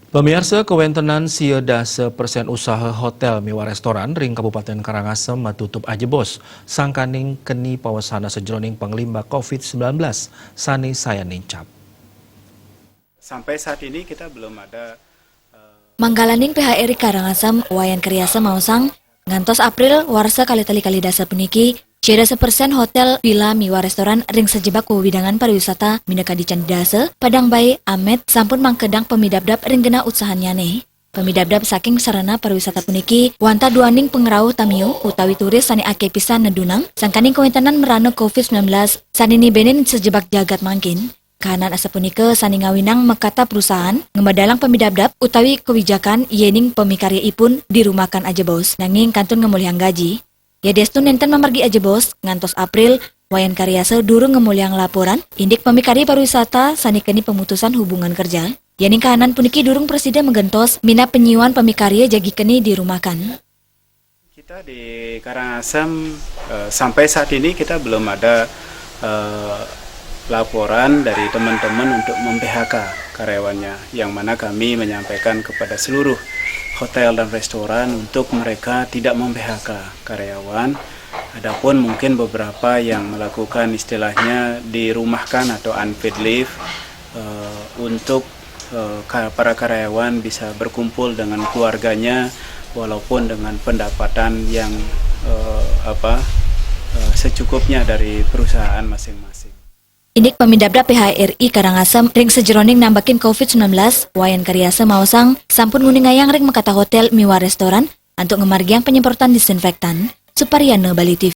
Pemirsa kewentenan sieu dase persen usaha hotel miwa restoran ring Kabupaten Karangasem matutup ajebos sangkaning keni pawasana sejroning panglimba COVID-19 sani saya nincap. Sampai saat ini kita belum ada Manggalaning PHRI Karangasem wayan kriasa mausang ngantos April warsa kali dasa puniki Ceda 1% hotel, villa, miwa restoran ring sejebak wewidangan pariwisata mineka di Candidase, Padang Bayi, Amet, sampun mangkedang pemidabdab ring gena utsahannya nih. Pemidabdab saking sarana pariwisata puniki, wanta duaning pengerauh tamiu utawi turis sani ake pisan nedunang, sangkaning kewentanan merano COVID-19 sanini benin sejebak jagat mangkin. Kahanan asa punike sani ngawinang mekata perusahaan ngemadalang pemidabdab utawi kebijakan yening pemikarya ipun dirumahkan aja bos, nanging kantun ngemuliang gaji. Ya destu nenten memergi aja bos, ngantos April, wayan karyase durung ngemuliang laporan, indik pemikarya pariwisata sanikeni pemutusan hubungan kerja. Yaning kahanan puniki durung presiden menggentos, mina penyiuan pemikarya jagikeni dirumahkan. Kita di Karangasem sampai saat ini kita belum ada laporan dari teman-teman untuk mem-PHK karyawannya, yang mana kami menyampaikan kepada seluruh hotel dan restoran untuk mereka tidak mem-PHK karyawan. Adapun mungkin beberapa yang melakukan istilahnya dirumahkan atau unpaid leave untuk para karyawan bisa berkumpul dengan keluarganya walaupun dengan pendapatan yang secukupnya dari perusahaan masing-masing. Indik pemidabda PHRI Karangasem ring sejeroning nambakin COVID-19, wayan karyase mausang sampun nguningayang ring mekata hotel miwa restoran untuk ngemargiang penyemprotan disinfektan. Supariana Bali TV.